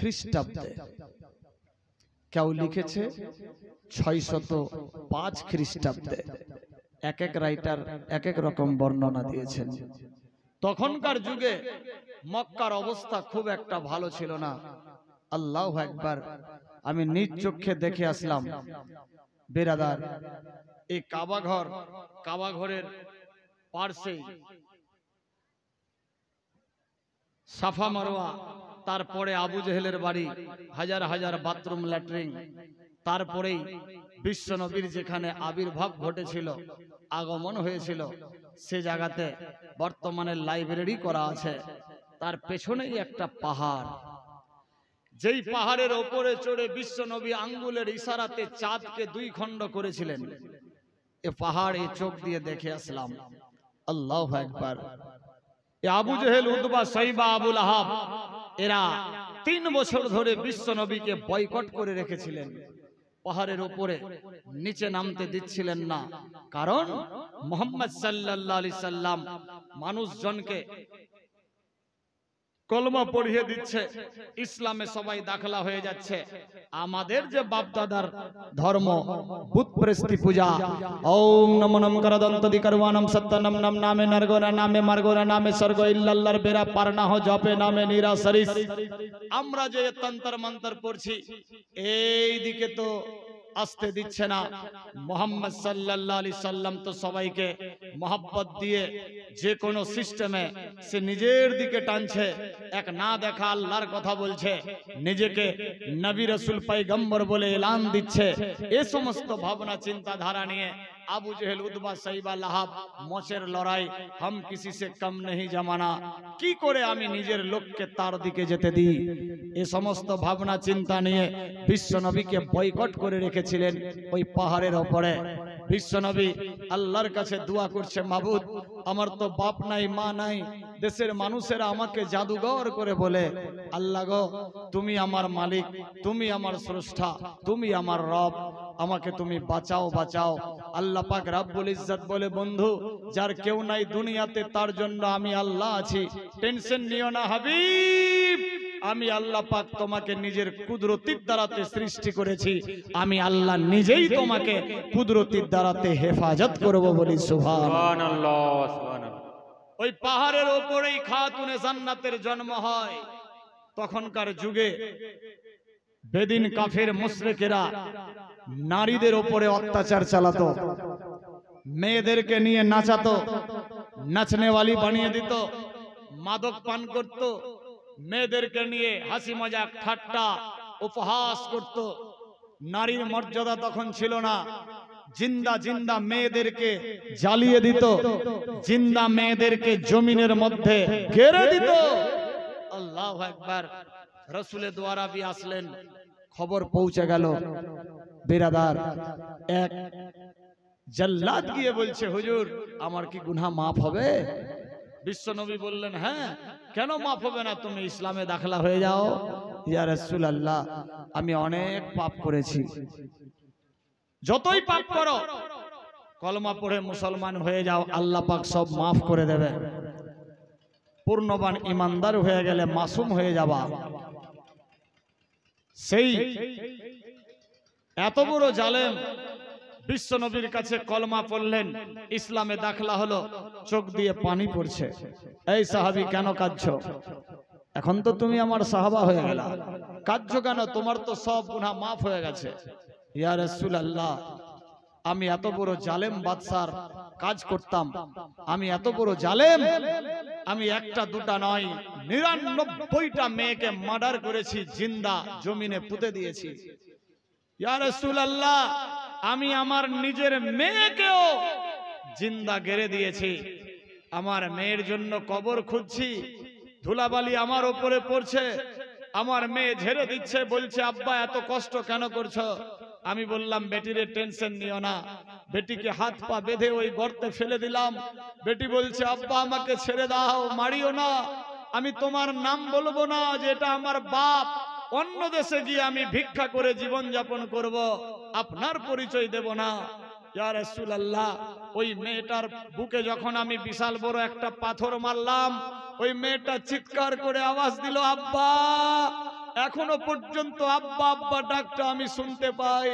খ্রিস্টাব্দে, কেউ লিখেছে 605 খ্রিস্টাব্দে। এক এক রাইটার এক এক রকম বর্ণনা দিয়েছেন। তখনকার যুগে মক্কার অবস্থা খুব একটা ভালো ছিল না। আল্লাহু আকবার, আমি নিজ চোখে দেখে আসলাম বেরাদার। এই কাবা ঘরের পার্শ্বে সাফা মারওয়া, তারপরে আবু জেহেলের বাড়ি, হাজার হাজার বাথরুম ল্যাট্রিন, তারপরেই বিশ্ব নবীর যেখানে আবির্ভাব ঘটেছিল, আগমন হয়েছিল, সে জায়গাতে বর্তমানে লাইব্রেরি করা আছে। তার পেছনেই একটা পাহাড়, যেই পাহাড়ের ওপরে চড়ে বিশ্ব নবী আঙ্গুলের ইশারাতে চাঁদকে 2 খণ্ড করেছিলেন। এ পাহাড়ে চোখ দিয়ে দেখে আসলাম। আল্লাহু আকবার। আবু জেহেল, উতবা, সাইবা, আবুল আহাব এরা 3 বছর ধরে বিশ্ব নবীকে বয়কট করে রেখেছিলেন। পাহাড়ের উপরে নিচে নামতে দিচ্ছিলেন না, কারণ মুহাম্মদ সাল্লাল্লাহু আলাইহি সাল্লাম মানুষজনকে কলমা পড়িয়ে দিচ্ছে, ইসলামে সবাই দাখলা হয়ে যাচ্ছে। আমাদের যে বাপদাদার ধর্ম বুত প্রস্তি পূজা, ওম নমো নম করদন্ত দিকরওয়ানম সত্যনম নম নামে নরগোনা নামে মারগোনা নামে স্বর্গ ইল্লাল্লাহর বেরা পারনা হো জপে নামে নিরাসরিস, আমরা যে তন্তর মন্তর পড়ছি এই দিকে তো আসতে দিচ্ছে না। মুহাম্মদ সাল্লাল্লাহু আলাইহি সাল্লাম তো সবাইকে মোহাব্বত দিয়ে যে কোনো সিস্টেমে সে নিজের দিকে টানছে, এক না দেখা আল্লাহর কথা বলছে, নিজেকে নবী রাসূল পয়গম্বর বলে এলান দিচ্ছে। এই সমস্ত ভাবনা চিন্তাধারা নিয়ে আবু জেহেল, উতবা, সাইবা, লাহাব মোচের লড়াই, হাম কিসি সে কম নেই জামানা, কি করে আমি নিজের লোককে তার দিকে যেতে দিই। এই সমস্ত ভাবনা চিন্তা নিয়ে বিশ্ব নবীকে বয়কট করে রেখেছিলেন ওই পাহাড়ের ওপরে। বিশ্ব নবী আল্লাহর কাছে দোয়া করছে, মাবুদ আমার তো বাপ নাই মা নাই, দেশের মানুষেরা আমাকে জাদুঘর করে বলে, আল্লাহ গো তুমি আমার মালিক, তুমি আমার স্রষ্টা, তুমি আমার রব, আমাকে তুমি বাঁচাও বাঁচাও। আল্লাহ পাক রব্বুল ইজ্জত বলে, বন্ধু যার কেউ নাই দুনিয়াতে তার জন্য আমি আল্লাহ আছি, টেনশন নিও না হাবিব, আমি আল্লাহ পাক তোমাকে নিজের কুদরতির দ্বারাতে সৃষ্টি করেছি, আমি আল্লাহ নিজেই তোমাকে কুদরতির দ্বারাতে হেফাজত করব বলি সুবহানাল্লাহ সুবহানাল্লাহ। ওই পাহাড়ের উপরেই খাতুনে জান্নাতের জন্ম হয়। তখনকার যুগে বেদিন কাফের মুশরিকেরা নারীদের উপরে অত্যাচার চালাতো, মেয়েদেরকে নিয়ে নাচাতো, নাচনেওয়ালি বানিয়ে দিত, মাদক পান করত, মেয়েদেরকে নিয়ে হাসি মজাক ঠাট্টা উপহাস করত। নারীর মর্যাদা তখন ছিল না। জিন্দা জিন্দা মেয়েদেরকে জ্বালিয়ে দিত, জিন্দা মেয়েদেরকে জমিনের মধ্যে গেড়ে দিত। আল্লাহু আকবার। রাসূলের দ্বারা বি আসলেন, খবর পৌঁছে গেল। বিরাদার এক জল্লাদ গিয়ে বলছে, হুজুর আমার কি গুনাহ মাফ হবে? বিশ্ব নবী বললেন, হ্যাঁ কেন মাফ হবে না, তুমি ইসলামে দাখলা হয়ে যাও। ইয়া রাসূলুল্লাহ আমি অনেক পাপ করেছি। যতই পাপ করো কলমা পড়ে মুসলমান হয়ে যাও, আল্লাহ পাক সব মাফ করে দেবে। পূর্ণবান ইমানদার হয়ে গেলে মাসুম হয়ে যাবা। সেই এত বড় জালেম বিশ্ব নবীর কাছে কলমা পড়লেন, ইসলামে দাখলা হলো, চোখ দিয়ে পানি পড়ছে। এই সাহাবী কেন কাঁদছো? এখন তো তুমি আমার সাহাবা হয়ে গেলা, কাঁদছো কেন? তোমার তো সব গুনাহ মাফ হয়ে গেছে। ইয়া রাসূলুল্লাহ আমি এত বড় জালেম বাদশার কাজ করতাম, আমি এত বড় জালেম, আমি একটা দুটা নয় 99টা মেয়েকে মার্ডার করেছি, জিন্দা জমিনে পুঁতে দিয়েছি। ইয়া রাসূলুল্লাহ আমি আমার নিজের মেয়েকেও জিন্দা গেড়ে দিয়েছি, আমার মেয়ের জন্য কবর খুঁজছি, ধুলাবালি আমার উপরে পড়ছে, আমার মেয়ে ঝেড়ে দিচ্ছে, বলছে আব্বা এত কষ্ট কেন করছো? আমি বললাম বেটিরে টেনশন নিও না, বেটিকে হাত পা বেঁধে ওই গর্তে ফেলে দিলাম। বেটি বলছে আব্বা আমাকে ছেড়ে দাও, মারিও না, আমি তোমার নাম বলবো না যে এটা আমার বাপ, অন্য দেশে গিয়ে আমি ভিক্ষা করে জীবন যাপন করব, আপনার পরিচয় দেব না। ইয়া রাসূলুল্লাহ ওই মেয়েটার বুকে যখন আমি বিশাল বড় একটা পাথর মারলাম, ওই মেয়েটা চিৎকার করে আওয়াজ দিল আব্বা এখনো পর্যন্ত আব্বা আব্বা ডাকটা আমি শুনতে পাই।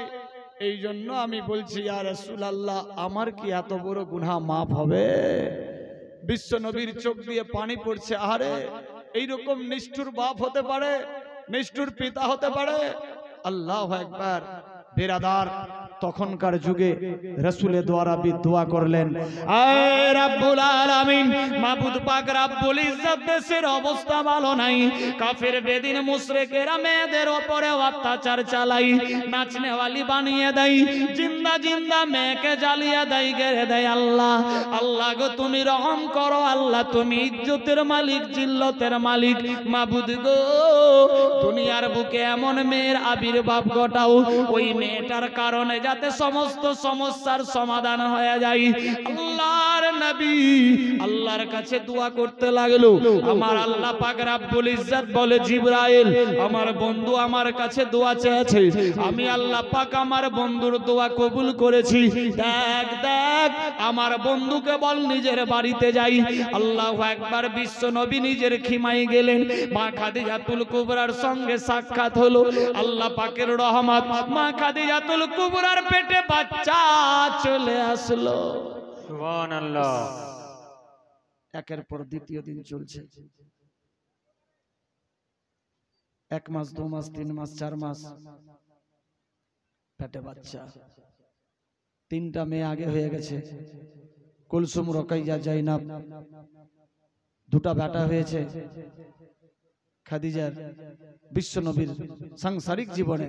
এই জন্য আমি বলছি ইয়া রাসূলুল্লাহ, আমার কি এত বড় গুনাহ মাফ হবে? বিশ্ব নবীর চোখ দিয়ে পানি পড়ছে। আরে এইরকম নিষ্ঠুর বাপ হতে পারে, নিষ্ঠুর পিতা হতে পারে? আল্লাহু আকবার। বেরাদার, তখনকার যুগে রাসূলের দ্বারা দোয়া করলেন, আয় রাব্বুল আলামিন, মাবুদ পাক রাব্বুল ইজ্জত, দেশের অবস্থা ভালো নাই, কাফের বেদিন মুশরিকেরা মেয়েদের উপরে অত্যাচার চালাই, নাচনেওয়ালি বানিয়ে দেয়, জিন্দা জিন্দা মেয়েকে জ্বালিয়ে দেয়, গেড়ে দেয়। আল্লাহ আল্লাহ গো তুমি রহম করো, আল্লাহ তুমি ইজ্জতের মালিক, জিল্লতের মালিক, মাবুদ গো দুনিয়ার বুকে এমন মেয়ের আবির্ভাব ঘটাও, ওই মেয়েটার কারণে যাতে সমস্ত সমস্যার সমাধান হয়ে যায়। আল্লাহর নবী আল্লাহর কাছে দোয়া করতে লাগলো। আমার আল্লাহ পাক রব্বুল ইজ্জত বলে, জিবরাইল আমার বন্ধু আমার কাছে দোয়া চেয়েছে, আমি আল্লাহ পাক আমার বন্ধুর দোয়া কবুল করেছি। দেখ দেখ আমার বন্ধুকে বল নিজের বাড়িতে যাই। আল্লাহু আকবার। বিশ্ব নবী নিজের খিমায় গেলেন, মা খাদিজাতুল কুবরার সঙ্গে সাক্ষাৎ হলো। আল্লাহ পাকের রহমত, মা খাদিজাতুল কুবরার পেটে বাচ্চা চলে আসলো। সুবহানাল্লাহ। একের পর দ্বিতীয় দিন চলছে। 1 মাস 2 মাস 3 মাস 4 মাস পেটে বাচ্চা। 3টা মেয়ে আগে হয়ে গেছে, কুলসুম, রোকাইয়া, জাইনাব। 2টা বেটা হয়েছে খাদিজার, বিশ্ব নবীর সাংসারিক জীবনে।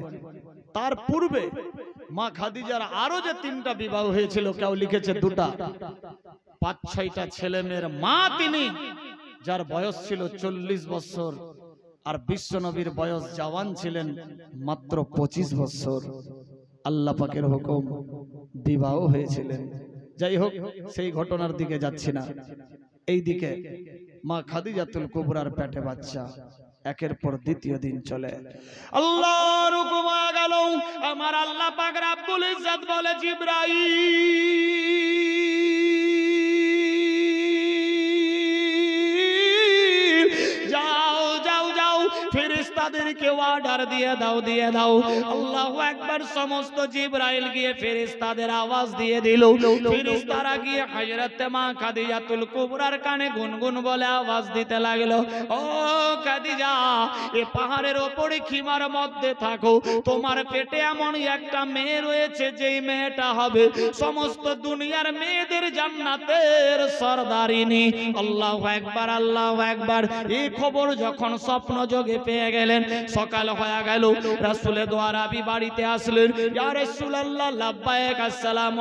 তার পূর্বে মা খাদিজার আরো যে 3টা বিবাহ হয়েছিল, কেউ লিখেছে 2টা, 5-6টা ছেলে মেয়ের মা তিনি, যার বয়স ছিল 40 বছর, আর বিশ্ব নবীর বয়স জওয়ান ছিলেন মাত্র 25 বছর। আল্লাহ পাকের হুকুম বিবাহ হয়েছিলেন। যাই হোক, সেই ঘটনার দিকে যাচ্ছি না। এই দিকে মা খাদিজাতুল কুবরার পেটে বাচ্চা। একের পর দ্বিতীয় দিন চলে। আল্লাহর হুকুম হয়ে গেল। আমার আল্লাহ পাক রব্বুল ইজ্জত বলে, জিবরাইল যাও যাও যাও, ফেরেশতাদেরকে অর্ডার দিয়ে দাও। আল্লাহু আকবার। সমস্ত জিবরাইল গিয়ে ফেরেশতাদের আওয়াজ দিয়ে দিল। ফেরেশতারা গিয়ে হযরত মা খাদিজাতুল কুবরার কানে গুনগুন বলে আওয়াজ দিতে লাগলো, ও খাদিজা, এই পাহাড়ের উপরে খিমার মধ্যে থাকো, তোমার পেটে এমন একটা মেয়ে রয়েছে, যেই মেয়েটা হবে সমস্ত দুনিয়ার মেয়েদের জান্নাতের সরদারিনী। আল্লাহু আকবার, আল্লাহু আকবার। এই খবর যখন স্বপ্ন যোগে পেয়ে গেলেন, সকাল হয়ে গেল, রাসূলের দ্বারা বাড়িতে আসলেন। ইয়া রাসূলুল্লাহ, লাব্বাইক, আসসালাম